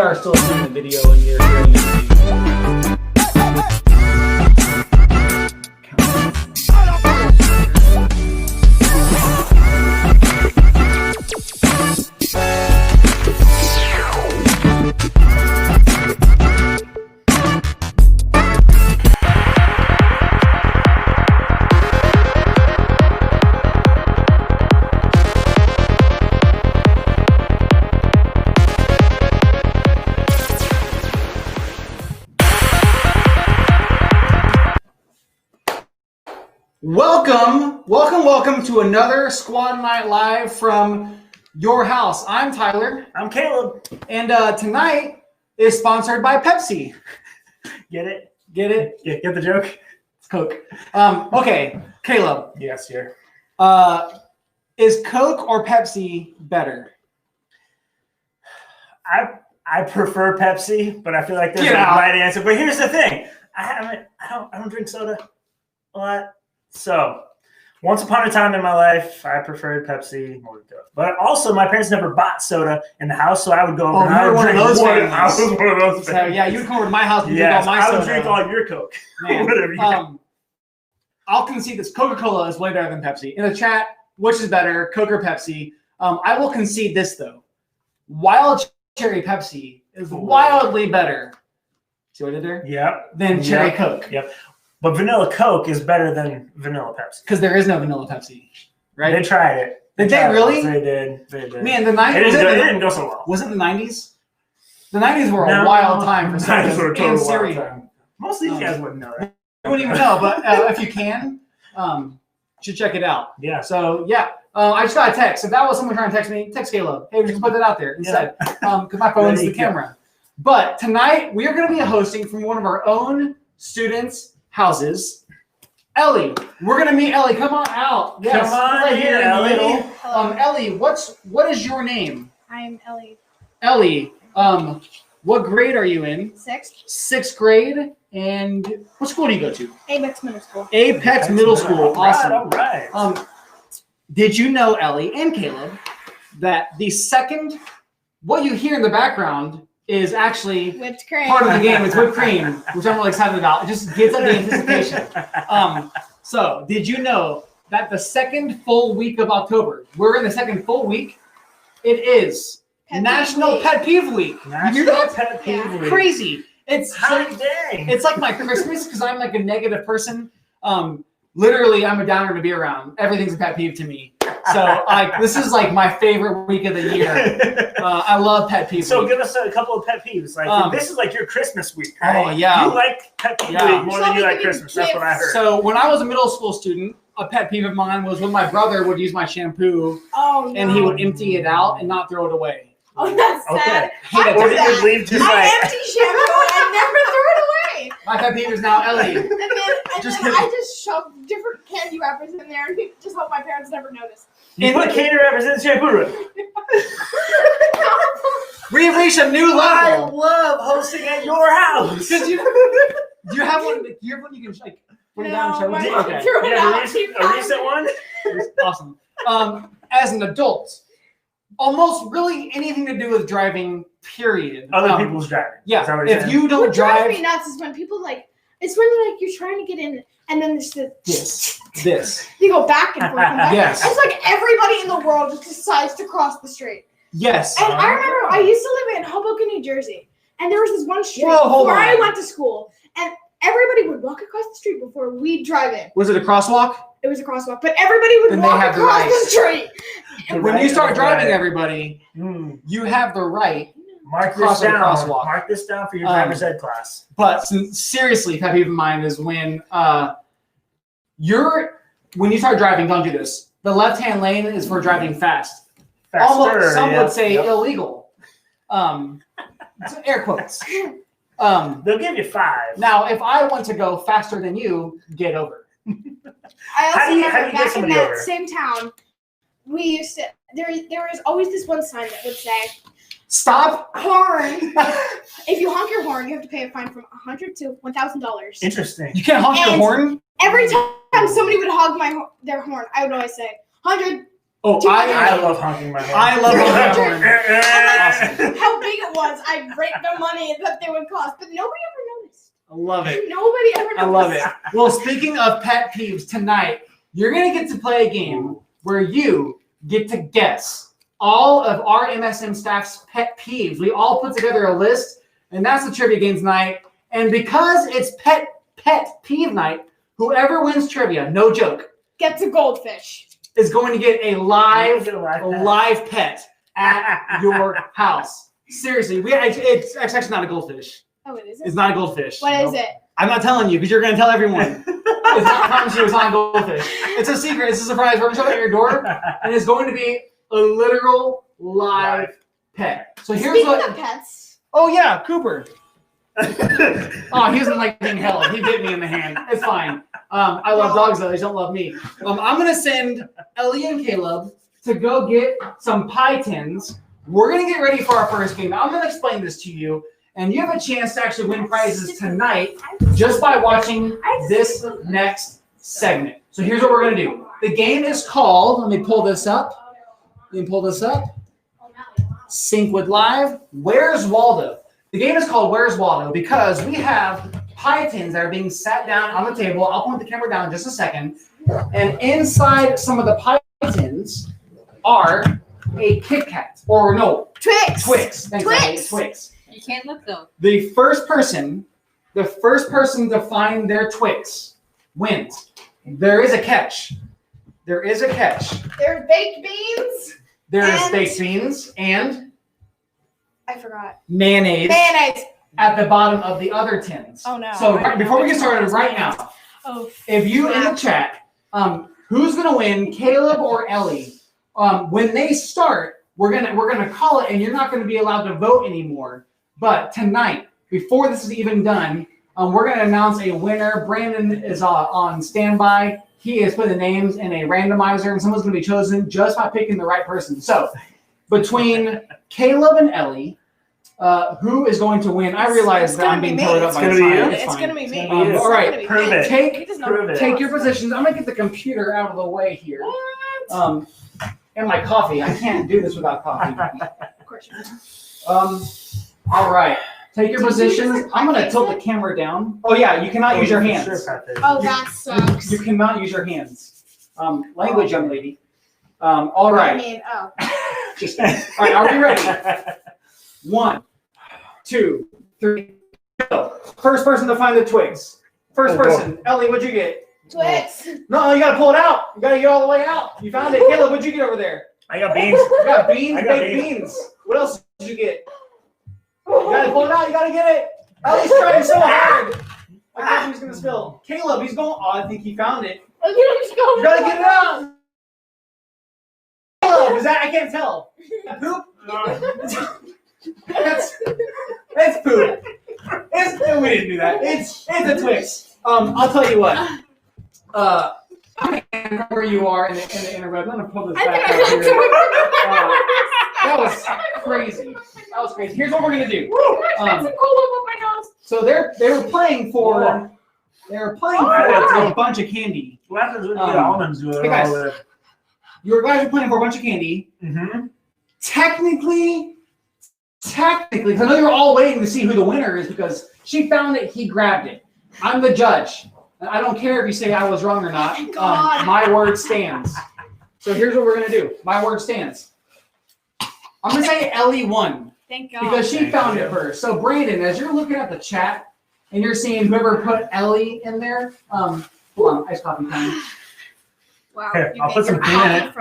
Are still seeing the video and you're hearing it. Welcome to another Squad Night Live from your house. I'm Tyler. I'm Caleb. And tonight is sponsored by Pepsi. Get it? Get it? Get the joke? It's Coke. Okay, Caleb. Yes, sir. Is Coke or Pepsi better? I prefer Pepsi, but I feel like there's a right answer. But here's the thing: I don't drink soda a lot. So, once upon a time in my life, I preferred Pepsi more than Coke. But also, my parents never bought soda in the house, so I would go over and I would drink one. I was one of those. So, yeah, you would come over to my house and drink all my soda. I would drink all your Coke. Man, whatever you I'll concede this. Coca-Cola is way better than Pepsi. In the chat, which is better, Coke or Pepsi? I will concede this, though. Wild Cherry Pepsi is wildly better. See what I did there? Yep. Than Cherry Coke. Yep. But vanilla Coke is better than vanilla Pepsi. Because there is no vanilla Pepsi, right? They tried it. Did they really? They did. Man, the 90s. It didn't go so well. Was it the 90s? The 90s were a wild time for sodas and cereal. Most of these guys wouldn't know that. You wouldn't even know, but if you can, you should check it out. Yeah. So, yeah. I just got a text. If that was someone trying to text me, text Caleb. Hey, we just put that out there instead. Because my phone's the camera. But tonight, we are going to be hosting from one of our own students' houses. Ellie. We're going to meet Ellie. Come on out. Yes. Come on right here, Ellie. Ellie, what is your name? I'm Ellie. Ellie, what grade are you in? Sixth. Sixth grade. And what school do you go to? Apex Middle School. Apex Middle School. Awesome. All right. Did you know, Ellie and Caleb, that the second, what you hear in the background is actually Whipped cream. part of the game. It's whipped cream, which I'm really excited about. It just gets up the anticipation. So did you know that the second full week of October, we're in the second full week, it is National Pet Peeve Week. You know that? Pet Peeve Week. Crazy. It's like my Christmas because I'm like a negative person. Literally, I'm a downer to be around. Everything's a pet peeve to me. So this is like my favorite week of the year. I love pet peeves. So give us a couple of pet peeves. Like this is like your Christmas week, right? Oh yeah. You like pet peeve week more than you like Christmas. That's what I heard. So when I was a middle school student, a pet peeve of mine was when my brother would use my shampoo and he would empty it out and not throw it away. Oh, that's sad. Okay. Or he would leave just I like empty shampoo and I never threw it away. My pet peeve is now Ellie. And then I just shoved different candy wrappers in there and just hope my parents never noticed. you put candy wrappers in the shampoo. We've reached a new I level. love hosting at your house. Do you have one? Do you have one you can like put it down and show my me? mom Okay. threw it out. A recent one? Awesome. As an adult, almost really anything to do with driving, period. Other people's driving. Yeah. Is that what you're If saying? you don't What drives drive, me nuts is when people it's when you're trying to get in and then there's this. you go back and forth and back. Yes. It's like everybody in the world just decides to cross the street. Yes. And I remember I used to live in Hoboken, New Jersey, and there was this one street Whoa, where I on. went to school, and everybody would walk across the street before we'd drive in. Was it a crosswalk? It was a crosswalk, but everybody would Then they walk have the across right. the street. And when you start driving, everybody, Hmm. you have the right. Mark Cross this the down. crosswalk. Mark this down for your driver's ed class. But seriously, pet peeve of mine is when when you start driving, don't do this. The left-hand lane is for driving fast. Almost, some would say illegal. Air quotes. They'll give you 5. Now, if I want to go faster than you, get over. I also How do you remember get back in somebody that over? same town, we used to there was always this one sign that would say Stop. horn. If you honk your horn, you have to pay a fine from $100 to $1,000. Interesting. You can't honk your And- horn. Every time somebody would honk their horn, I would always say 100. Oh, I love honking my horn. I love honking my horn. And how big it was, I'd rate the money that they would cost, but nobody ever noticed. I love it. Nobody ever noticed. I love it. Well, speaking of pet peeves, tonight you're going to get to play a game where you get to guess all of our MSM staff's pet peeves. We all put together a list, and that's the trivia games night. And because it's pet peeve night, whoever wins trivia, no joke, Gets a goldfish. is going to get a live pet. pet at your house. Seriously, it's actually not a goldfish. Oh, it isn't? It's not a goldfish. What is it? I'm not telling you because you're going to tell everyone. It's not, I promise you, it's not a goldfish. It's a secret. It's a surprise. We're going to show it at your door, and it's going to be a literal live pet. So here's Speaking what. of pets, Oh yeah, Cooper. Oh, he doesn't like being held. He bit me in the hand. It's fine. I love dogs though. They don't love me. I'm gonna send Ellie and Caleb to go get some pie tins. We're gonna get ready for our first game. Now, I'm gonna explain this to you, and you have a chance to actually win prizes tonight just by watching this next segment. So here's what we're gonna do. The game is called. Let me pull this up. Syncwood Live. Where's Waldo? The game is called Where's Waldo because we have pie tins that are being sat down on the table. I'll point the camera down in just a second. And inside some of the pie tins are a Kit Kat. Or no, Twix. Twix. Thanks, Ellie. Twix. You can't look though. The first person to find their Twix wins. There is a catch. There's baked beans. There is And- baked beans and I forgot. mayonnaise at the bottom of the other tins. Oh, no. So before we get started right now, Oh. if you in the chat, who's gonna win, Caleb or Ellie? When they start, we're gonna call it, and you're not gonna be allowed to vote anymore. But tonight, before this is even done, we're gonna announce a winner. Brandon is on standby. He has put the names in a randomizer, and someone's gonna be chosen just by picking the right person. So between Caleb and Ellie, who is going to win? I realize that I'm being colored up by It's the gonna be time. you? It's gonna be me. you. All right, prove it. Take your positions. I'm gonna get the computer out of the way here. And my coffee. I can't do this without coffee. Of course you can. All right. Take your positions. I'm going to tilt the camera down. Oh, yeah. You cannot use your hands. Oh, that sucks. You cannot use your hands. Language, young lady. All right. I mean, oh. Just all right. Are we ready? 1, 2, 3, go. First person to find the twigs. First person. Ellie, what'd you get? Twix. No, you got to pull it out. You got to get all the way out. You found it. Caleb, what'd you get over there? I got beans. You got beans. I got Baked beans. What else did you get? You gotta pull it out. You gotta get it. Ellie's trying so hard. I thought he was gonna spill. Caleb, he's going. Oh, I think he found it. You gotta get it out. Caleb, is that? I can't tell. Poop. That's poop. We didn't do that. It's a Twix. I'll tell you what. I can't remember where you are in the interweb. I'm gonna pull this back out here. That was crazy. That was crazy. Here's what we're gonna do. So they were playing for a bunch of candy. What happens when you get almonds with hey guys, all the... Your guys are playing for a bunch of candy. Mm-hmm. Technically, because I know you're all waiting to see who the winner is because she found it, he grabbed it. I'm the judge. I don't care if you say I was wrong or not. My word stands. So here's what we're gonna do. My word stands. I'm gonna say Ellie won. Thank God. Because she found it first. So Brandon, as you're looking at the chat and you're seeing whoever put Ellie in there, hold on, iced coffee time. Wow. Here, I'll put some cream in it.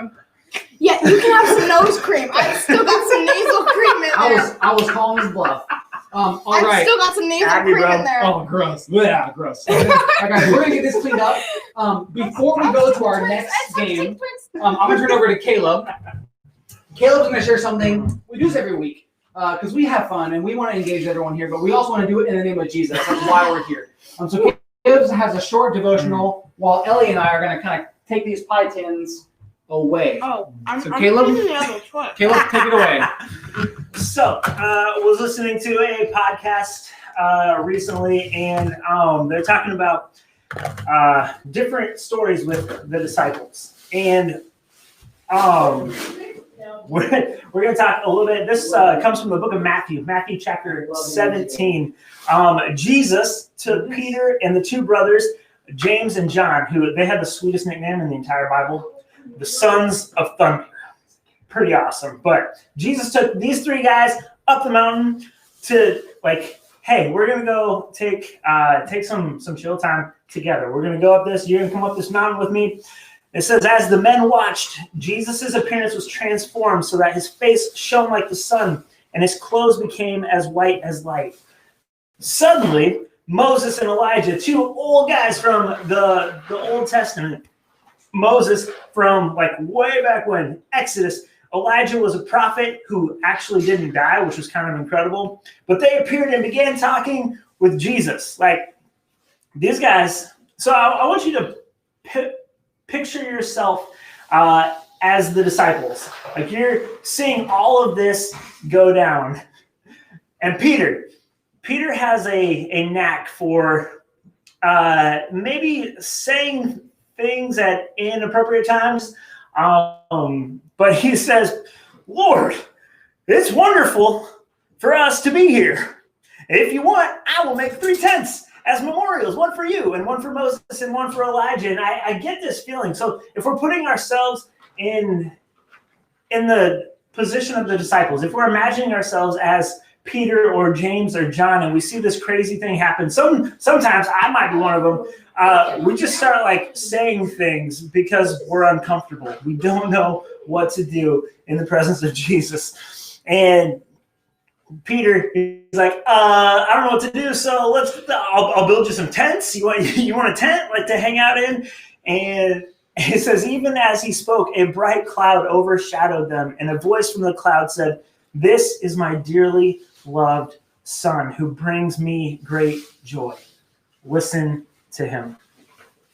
Yeah, you can have some nose cream. I still got some nasal cream in there. I was calling his bluff. All I right. still got some nasal cream in there. Oh, gross. Yeah, gross. All right, guys, we're gonna get this cleaned up. Before we go to our next game, I'm gonna turn it over to Caleb. Caleb's going to share something. We do this every week because we have fun and we want to engage everyone here, but we also want to do it in the name of Jesus. That's why we're here. So Caleb has a short devotional while Ellie and I are going to kind of take these pie tins away. Oh, so Caleb, take it away. So, was listening to a podcast recently, and they're talking about different stories with the disciples, and we're going to talk a little bit. This comes from the book of Matthew chapter 17. Jesus took Peter and the two brothers, James and John, who they had the sweetest nickname in the entire Bible, the Sons of Thunder. Pretty awesome. But Jesus took these three guys up the mountain to hey, we're going to go take some chill time together. We're going to go up this. You're going to come up this mountain with me. It says, as the men watched, Jesus' appearance was transformed so that his face shone like the sun and his clothes became as white as light. Suddenly, Moses and Elijah, two old guys from the Old Testament, Moses from way back when, Exodus, Elijah was a prophet who actually didn't die, which was kind of incredible. But they appeared and began talking with Jesus. These guys, so I want you to picture yourself as the disciples. You're seeing all of this go down. And Peter has a knack for maybe saying things at inappropriate times. But he says, Lord, it's wonderful for us to be here. If you want, I will make 3 tents as memorials, one for you and one for Moses and one for Elijah. And I get this feeling. So if we're putting ourselves in the position of the disciples, if we're imagining ourselves as Peter or James or John, and we see this crazy thing happen, sometimes I might be one of them. We just start saying things because we're uncomfortable. We don't know what to do in the presence of Jesus. And Peter is I don't know what to do, so I'll build you some tents. You want a tent to hang out in? And it says, even as he spoke, a bright cloud overshadowed them, and a voice from the cloud said, "This is my dearly loved son, who brings me great joy. Listen to him."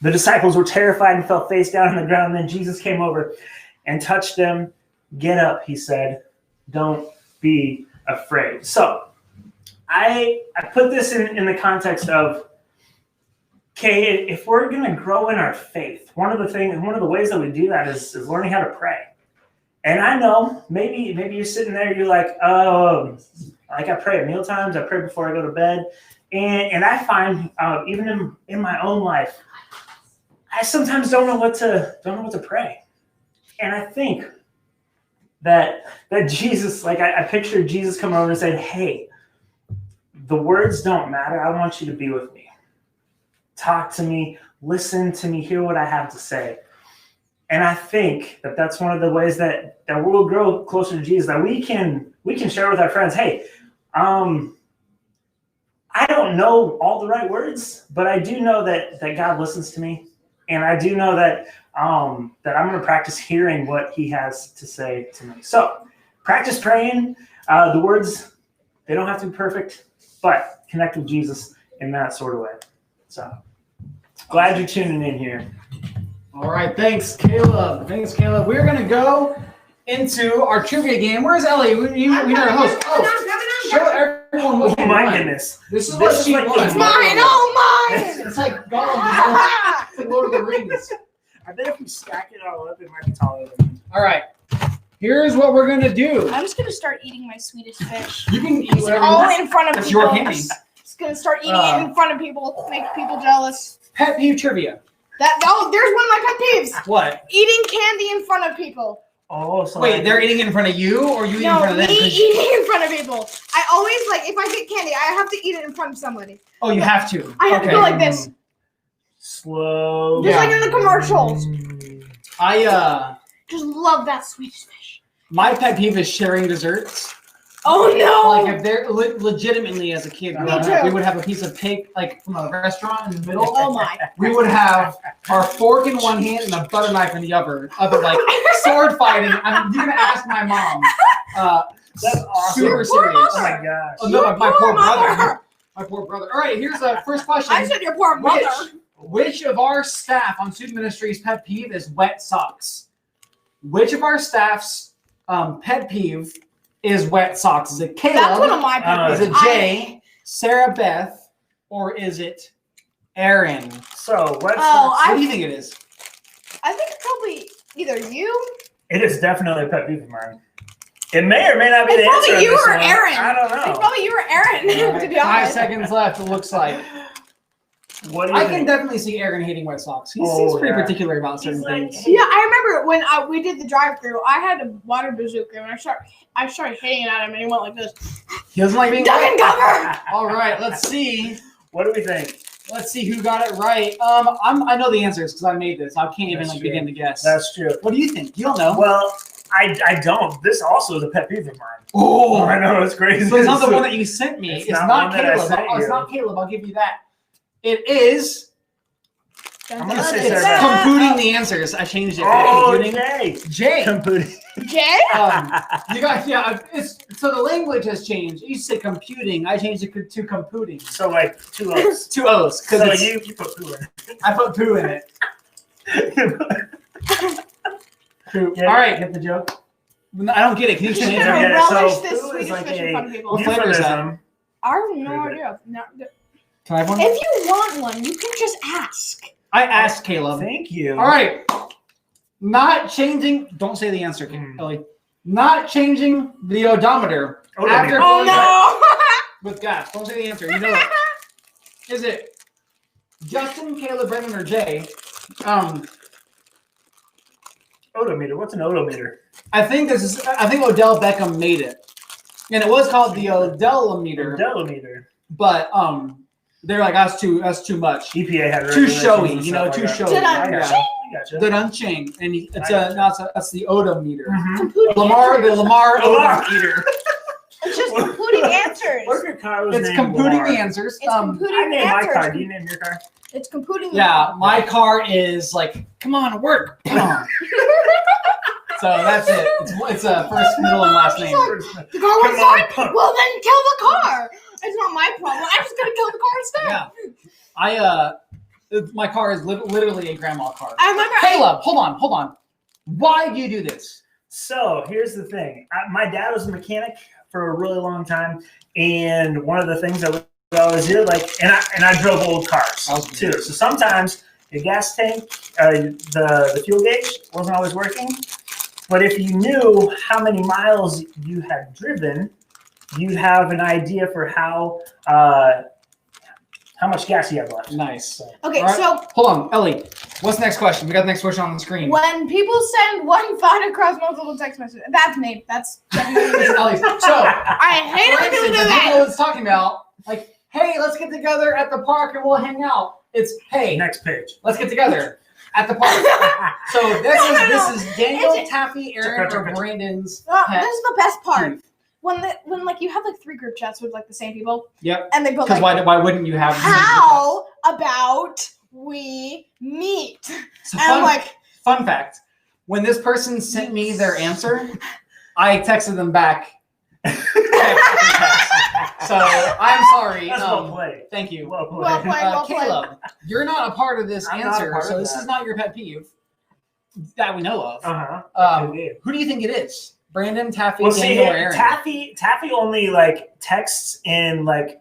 The disciples were terrified and fell face down on the ground. Then Jesus came over and touched them. "Get up," he said. "Don't be afraid." So I put this in the context of, okay, if we're going to grow in our faith, one of the ways that we do that is learning how to pray. And I know maybe you're sitting there, you're like, oh, Like I pray at meal times, I pray before I go to bed, and I find even in my own life, I sometimes don't know what to pray, and I think that Jesus, like I picture Jesus coming over and saying, "Hey, the words don't matter. I want you to be with me. Talk to me, listen to me, hear what I have to say." And I think that that's one of the ways that we'll grow closer to Jesus, that we can share with our friends, hey, I don't know all the right words, but I do know that God listens to me. And I do know that that I'm going to practice hearing what he has to say to me. So practice praying. The words, they don't have to be perfect, but connect with Jesus in that sort of way. So glad you're tuning in here. All right, thanks, Caleb. We're going to go into our trivia game. Where's Ellie? We need our host. Show everyone what Oh my goodness. This is what she won. It's mine. Oh, mine. It's like Gollum. It's like Lord of the Rings. I bet if we stack it all up, it might be taller than me. All right. Here's what we're going to do. I'm just going to start eating my Swedish fish. You can eat whatever all you want. in front of It's people. your candy. Just going to start eating it in front of people, make people jealous. Pet peeve trivia. There's one of my pet peeves. What? Eating candy in front of people. Oh, so wait, they're eating in front of you, or you eating in front of them? Me eating in front of people. I always, if I get candy, I have to eat it in front of somebody. Oh, you have to. I have to go like this. Slow. Just like in the commercials. I just love that Swedish fish. My pet peeve is sharing desserts. Oh no! Like if they're legitimately as a kid, we would have a piece of cake like from a restaurant in the middle. Oh my! We would have our fork in one hand and a butter knife in the other, like sword fighting. You're gonna ask my mom. That's awesome. Super serious. Oh my gosh. Oh, no, my poor brother. My poor brother. All right, here's the first question. I said your poor mother. Which of our staff on Student Ministry's pet peeve is wet socks? Which of our staff's pet peeve is wet socks? Is it Caleb? That's one of my pet peeves. Is it Jay, Sarah Beth, or is it Aaron? So wet socks. What do you think it is? I think it's probably either you. It is definitely a pet peeve of mine. It may or may not be the answer. Probably you or one. Aaron. I don't know. It's probably you or Aaron. To be 5 honest. seconds left. It looks like. What do you I think? can definitely see Aaron hating wet socks. He's pretty particular about certain things. Yeah, I remember when we did the drive-through. I had a water bazooka, and I started hitting it at him, and he went like this. He doesn't like being Duck and cover. All right, let's see. What do we think? Let's see who got it right. I know the answers because I made this. I can't even begin to guess. That's true. What do you think? You don't know. Well, I don't. This also is a pet peeve of mine. Oh, I know, it's crazy. So it's not the one that you sent me. It's not Caleb. It's not Caleb. I'll give you that. It is. I'm gonna say It's Sarah. computing the ansers. I changed it. Oh, computing. Jay. Jay. Computing. Jay? You guys, so the language has changed. You say computing. I changed it to computing. So like 2 O's. 2 O's. So you put poo in it. I put poo in it. Poo. Yeah, All right. Get the joke? I don't get it. Can you He's explain gonna it? relish So this poo Swedish is like fish in front of people. What flavor is that? euphemism. I have no idea. No, Can I have one? if you want one, you can just ask. I asked Caleb. Thank you. All right. Not changing. Don't say the answer, Ellie. Not changing the odometer after Oh filling up no! with gas. Don't say the answer. You know it. Is it Justin, Caleb, Brendan, or Jay? Odometer. What's an odometer? I think Odell Beckham made it, and it was called the Odelometer. Odometer. But they're like that's too much. EPA had Too regulations showy, and you know, stuff too like that. showy. I Yeah. Gotcha. The unchained, and it's that's the odometer. Mhm. Lamar Lamar. odometer. It's just computing answers. What if your car was It's named computing Lamar? the answers. It's computing I named my answers. car. Do you name your car? It's computing. Yeah, my car is like, come on, work. Come on. So that's it. It's a first, middle, and last name. The car was fine. Well, then kill the car. It's not my problem. I'm just gonna kill the car instead. Yeah, my car is literally a grandma car. I remember. Caleb, hold on. Why do you do this? So here's the thing. My dad was a mechanic for a really long time, and one of the things that we always did, and I drove old cars too. So sometimes the gas tank, the fuel gauge wasn't always working. But if you knew how many miles you had driven, you have an idea for how much gas you have left. Nice. Okay, All right. so Hold on, Ellie. What's the next question? We got the next question on the screen. when people send one thought across multiple text messages, that's me. That's definitely me. Ellie. So, I hate it for when people instance, do if that. people was talking about, like, hey, let's get together at the park and we'll hang out. It's, hey, Next page. let's get together at the park. So this is Daniel, It's- Taffy, Aaron, or Brandon's This pet. is the best part. When like you have like 3 group chats with like the same people. Yep. And they put Because like, why wouldn't you have? how about we meet? So And I'm like, fun fact: when this person sent me their answer, I texted them back. So I'm sorry. That's well played. Thank you. Well played. Well played. Caleb, you're not a part of this I'm not a answer, part of so this that. is not your pet peeve that we know of. Uh-huh. Who do you think it is? Brandon, Taffy, Well, see, Daniel, or Aaron? Taffy only like texts in like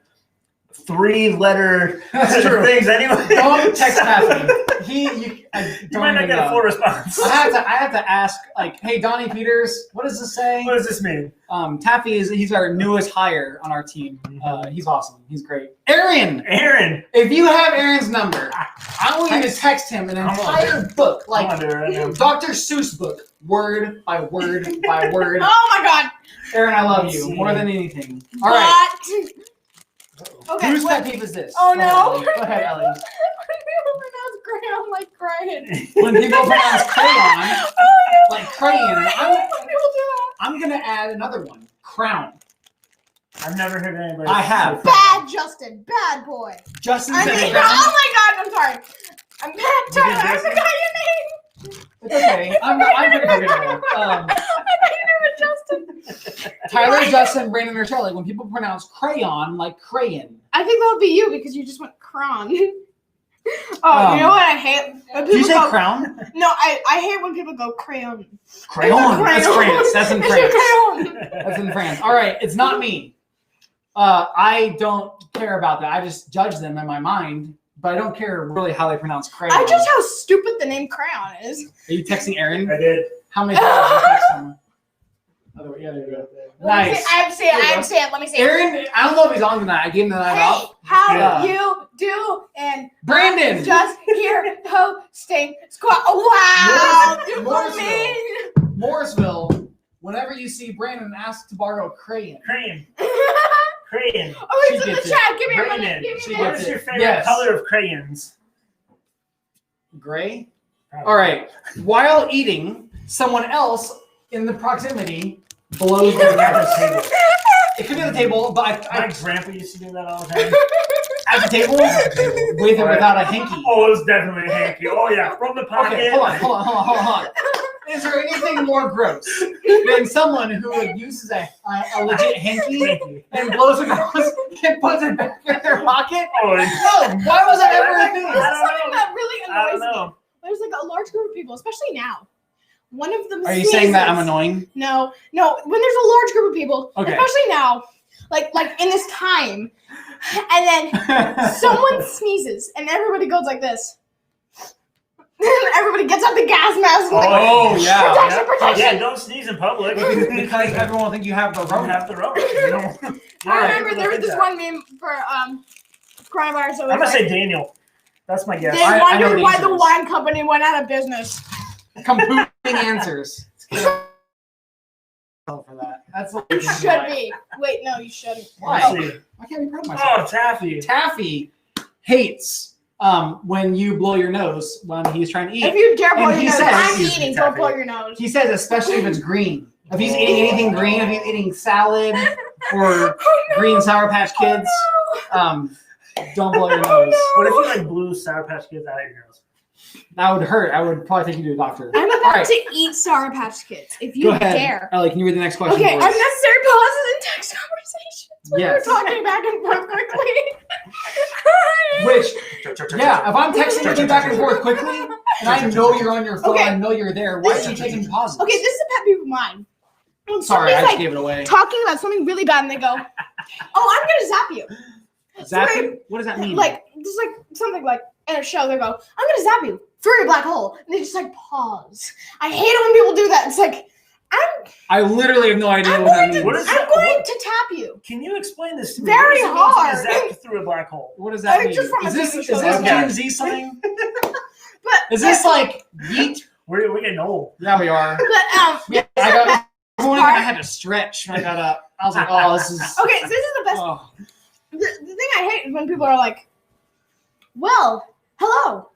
3-letter That's true. things anyway. Don't text Taffy. You Don't might not even get a know. full response. I have to ask, like, hey, Donnie Peters, what does this say? What does this mean? Taffy he's our newest hire on our team. He's awesome. He's great. Aaron, if you have Aaron's number, I want you to text him an entire book, like Dr. Seuss book, word by word by word. oh my god. Aaron, I love Let's you see. more than anything. All right. Okay. Whose what- pet peeve is this? Oh, Go ahead, no. Ellie. Go ahead, Ellie. When people pronounce crayon like crayon. When people pronounce crayon like crayon, I hate when people do that. I'm gonna add another one. Crown. I've never heard anybody. I have. say Bad Justin. Bad boy. Justin I said mean, crown. oh my god, I'm sorry. I'm bad. You did I Justin? forgot your name. It's okay. I'm pretty forgettable. I thought your name was Justin. Tyler, Justin, Brandon, or Shelley, when people pronounce crayon like crayon. I think that would be you because you just went cron. Oh, you know what I hate? When Did you people say go, crown? No, I hate when people go crayon. Crayon. That's France. That's in It's France. crayon. That's in France. All right, it's not me. I don't care about that. I just judge them in my mind, but I don't care really how they pronounce crayon. I just how stupid the name crayon is. Are you texting Aaron? I did. How many times did you text him? Oh, yeah, there you go. Let me Nice. see. I have to see it. I have to see it. Let me see it. Aaron, I don't know if he's on tonight. I gave him the night Hey, off. how Yeah. you do? And Brandon. just here hosting squad. Wow, you Morrisville. mean? Morrisville, whenever you see Brandon ask to borrow crayon. Crayon. Oh, Crayon. She it's in the gets it. chat. Give me your money. Brandon, Give me she your What money. gets is it. your favorite Yes. color of crayons? Gray? All right. While eating, someone else in the proximity blows their nose. table. It could be on the table, but My grandpa used to do that all the time. at the table with or without a hanky. Oh, it was definitely a hanky. Oh yeah, from the pocket. Okay, hold on. Is there anything more gross than someone who uses a legit hanky and blows it nose and puts it back in their pocket? Oh, No, why was that ever a thing? This is something that really I annoys don't me. know. There's like a large group of people, especially now. One of them. Are you saying that I'm sneezes. annoying? No. When there's a large group of people, Okay. especially now, like in this time, and then someone sneezes, and everybody goes like this. Everybody gets out the gas mask. Like, Oh, yeah. Protection. Yeah, don't sneeze in public. Because everyone will think you have the You don't Rona. have the rope. You don't- I Yeah, remember there was this one meme for coronavirus. So I'm gonna say Daniel. That's my guess. they I know wondered the why the answers. wine company went out of business. Completing answers. For that. That's what You should be. Wait, no, you shouldn't. Why? Let's see. I can't be proud of myself. Oh, Taffy. Taffy hates when you blow your nose when he's trying to eat. If you dare blow And your he nose, says- I'm eating. Don't blow your nose. He says especially if it's green. If he's eating anything green, if he's eating salad or green Sour Patch Kids, don't blow your nose. What if you like blew Sour Patch Kids out of your nose? That would hurt. I would probably take you to a doctor. I'm All about right. to eat Sour Patch Kids. If Go you ahead. dare. Ellie, can you read the next question Okay, for us? unnecessary pauses in text conversations. When Yes. we're talking back and forth quickly. Which, yeah, if I'm texting you back and forth quickly, and I know you're on your phone, Okay. I know you're there, why are you taking pauses? Okay, this is a pet peeve of mine. When Sorry, I somebody's just like gave it away. talking about something really bad and they go, "Oh, I'm gonna zap you." Zapping? What does that mean? Like just like something like in a show, they go, "I'm gonna zap you through your black hole," and they just like pause. I hate it when people do that. It's like I literally have no idea what that means. What is I'm that? going to tap you. Can you explain this to me? Very What hard. does it mean to zap through a black hole? What does that mean? Just from Is a this TV show. Okay. Gen Z something? But Is this like yeet? We're getting old. Yeah, we are. But Yeah, I got morning and I had to stretch when I got up. I was like, oh, this is okay, so this is the best. oh. The thing I hate is when people are like, "Well, hello,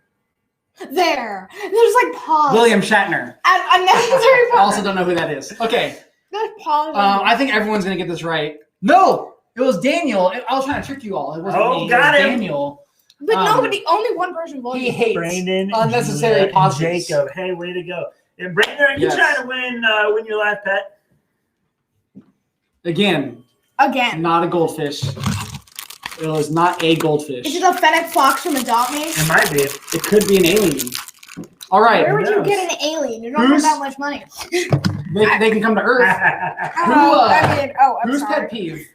there." There's like pause. William Shatner. Unnecessary I pause. also don't know who that is. Okay. There's pause. I think everyone's gonna get this right. No, it was Daniel. I was trying to trick you all. It wasn't me. Got it was him. Daniel. but nobody, only one person voted. He hates Brandon, unnecessary Julia, and pauses. Jacob. Hey, way to go! And Brandon, are you Yes. trying to win your life pet? Again, Again. not a goldfish. It was not a goldfish. Is it a fennec fox from Adopt Me? It might be. It could be an alien. All right, Where would you knows? get an alien? You don't have Who's- that much money. they can come to Earth. I'm Whose sorry. pet peeve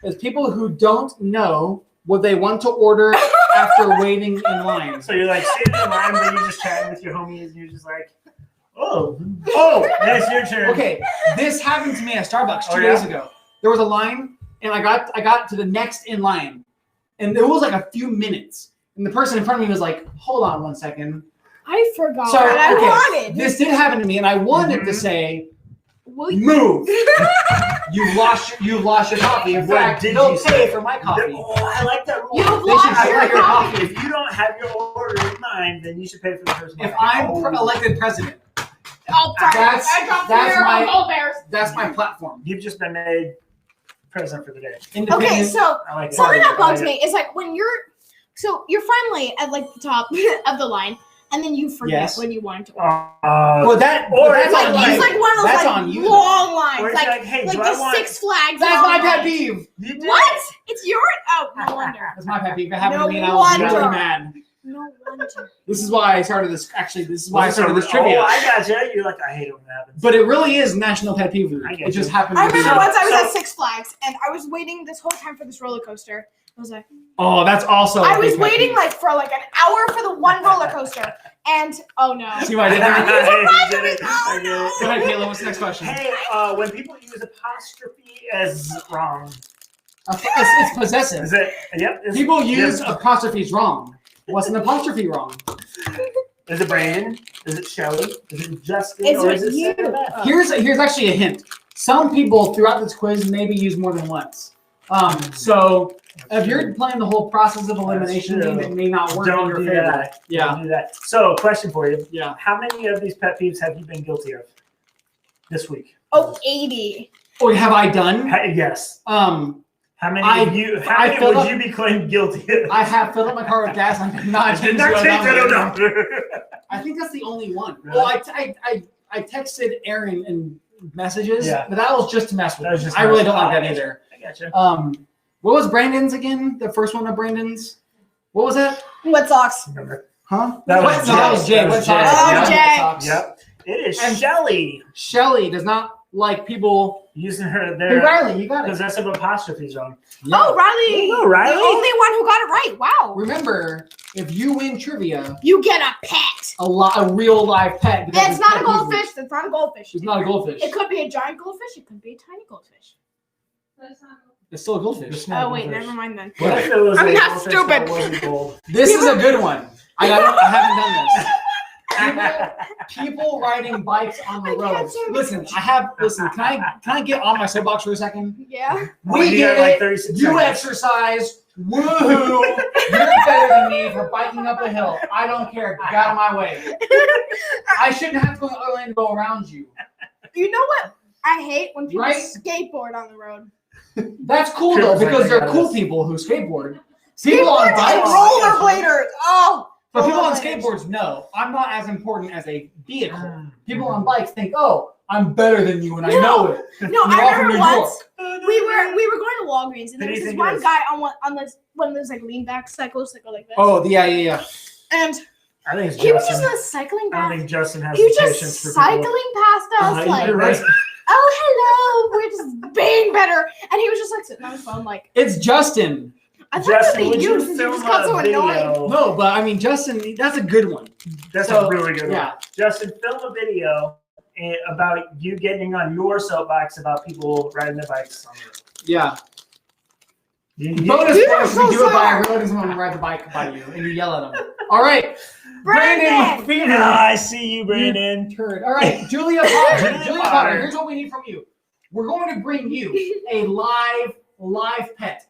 is people who don't know what they want to order after waiting in line. So you're like sitting in line, but you're just chatting with your homies, and you're just like, oh, that's your turn. Okay, this happened to me at Starbucks 2 Oh, yeah? days ago. There was a line, and I got to the next in line, and it was like a few minutes, and the person in front of me was like, "Hold on 1 second." I forgot So what I okay, wanted. this did happen to me, and I wanted to Mhm. say, Will you- "Move! you lost your coffee." In What fact, did they'll you pay say? for my coffee. Oh, I like that rule. You've They should lost pay your for your coffee. coffee. If you don't have your order in mind, then you should pay for the person. If I'm elected president, Oh, sorry. That's- I dropped that's the my- Go Bears. that's my platform. You've just been made president for the day. Independent. Okay, so I like it. something that I bugs like me is like when you're friendly at like the top of the line, and then you forget Yes. when you wanted to. it. Well, that's it's Like on like- it's you. like one of those That's like on you. long lines, Or it's like like, hey, do I the want- Six Flags. That's long my pet lines. peeve. You did. What? It's your no wonder. That's my pet peeve. It happened No to me, and I was really wonder. mad. No wonder. This is why I started this. Actually, this is why I started this trivia. Oh, I got you. You're like, I hate it when that happens. But it really is National Pet Peeve Week. I get It just you. happened I to be. remember once I was So- at Six Flags and I was waiting this whole time for this roller coaster. I was like, Oh, that's also. I a was big pet waiting peeve. like for like an hour for the one roller coaster, and oh no. See what I did there? I get it. I get Go it. ahead, Kayla. What's the next question? Hey, when people use apostrophe as wrong, It's possessive. is it? Yep. People use Yep. apostrophes wrong. What's an apostrophe wrong? Is it Brandon? Is it Shelly? Is it Justin? Is or it is it you? Sarah Beth? Here's actually a hint. Some people throughout this quiz maybe use more than once. So if you're playing the whole process of elimination true. game, it may not work in Don't your do favor. that. Yeah, Don't do that. So, question for you: yeah. how many of these pet peeves have you been guilty of this week? Oh, 80. Or have I done? Yes. How many I- of you? How I many filled would up- you be claimed guilty of? I have filled up my car with gas. I did not I change did not the take that odometer. odometer. I think that's the only one. Really? Well, I texted Aaron in messages, Yeah. but that was just to mess with That was him. just I really mess- don't like oh, that either. I gotcha. What was Brandon's again? The first one of Brandon's? What was that? What socks? Remember? Huh? That What? was No, that was Jay. Jay. That What was socks? Jay. Oh, Yeah, Jay. what socks? Yep. It is And- Shelly Shelly does not like people. using her Hey, their Riley, you got it. possessive apostrophes wrong. Yeah. Oh, Riley. There you go, Riley. The only one who got it right. Wow. Remember, if you win trivia, You get a pet. a real live pet. because That's not a pet peeve week. goldfish. That's not a goldfish. It's not a goldfish. It could be a giant goldfish. It could be a tiny goldfish. It's still a goldfish. It's not Oh, a wait. goldfish. Never mind then. What if it was I'm a not goldfish stupid. that wasn't gold? This is a good one. I haven't done this. People riding bikes on the I can't roads. do it. Listen, can I get on my soapbox for a second? Yeah. Well, We you get got like it. 36 You seconds. exercise. Woohoo! You're better than me for biking up a hill. I don't care. Get out of my way. I shouldn't have to go around you. You know what I hate when people Right? skateboard on the road. That's cool Sure, though it's like because I they're got cool this. people who skateboard. People on Skateboards and bikes. rollerbladers. Oh. But people on rollerbladers. skateboards know I'm not as important as a vehicle. Mm. People on bikes think, oh, I'm better than you and I No. know it. No, You're I all from remember New once York. we were going to Walgreens and Who there do was you this think one it is? guy on this one of those like lean back cycles that go like this. Oh, yeah. And I think it's he was Justin. just cycling I don't past. think Justin has He was the patience just for cycling people. past us like, You're right. oh hello, we're just being better. And he was just like sitting on his phone like, It's Justin. I thought Justin, that'd would be you you since you film just got so a annoying. video? No, but I mean, Justin, that's a good one. That's So, a really good yeah. one. Justin, film a video about you getting on your soapbox about people riding their bikes on the road. Yeah. You- Bonus You points are if so you do it by sad. a road and someone rides a bike by you and you yell at them. All right. Brandon! with fever. I see you, Brandon. Turd. All right, Julia Potter. Julia Julia Potter. Potter. Here's what we need from you. We're going to bring you a live pet.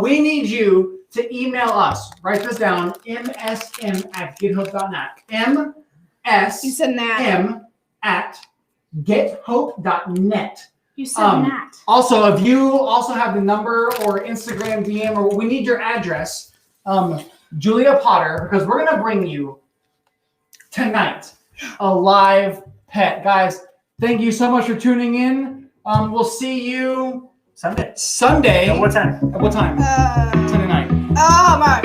We need you to email us. Write this down. msm@gethope.net. You said Nat. msm@gethope.net. You said Nat. Also, if you also have the number or Instagram DM, or we need your address, Julia Potter, because we're gonna bring you tonight a live pet. Guys, thank you so much for tuning in. We'll see you Sunday. At what time? At what time? Sunday night. My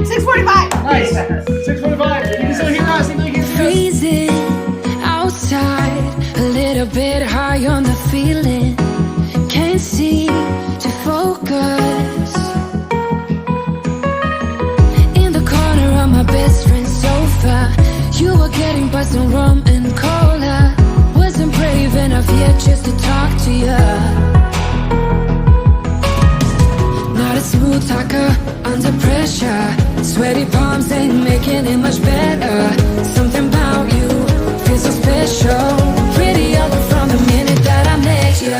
6:45. Nice. 6:45. You can still hear us. You can hear us. Freezing outside, a little bit high on the feeling. Can't seem to focus. In the corner of my best friend's sofa, you were getting buzzed on rum and cola. Wasn't brave enough yet just to talk to you. Not a smooth talker under pressure. Sweaty palms ain't making it much better. Something about you feels so special. Pretty other from the minute that I met you.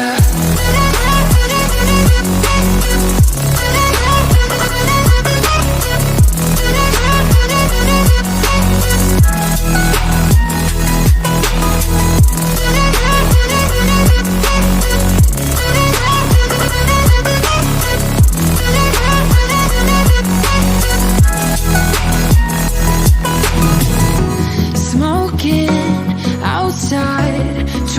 Smoking outside,